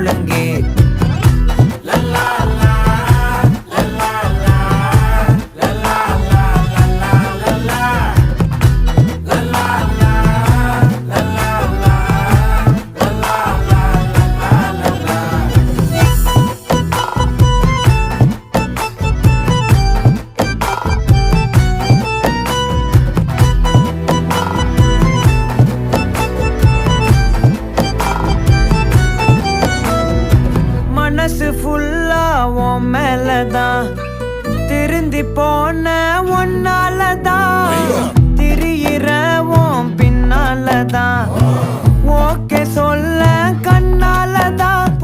முழங்கே. மனசு ஃபுல்லா உன் மேலதான், திருந்தி போன ஒன்னாலதான், திரியிற உன் பின்னாலதான், ஓகே சொல்ல கண்ணாலதான்,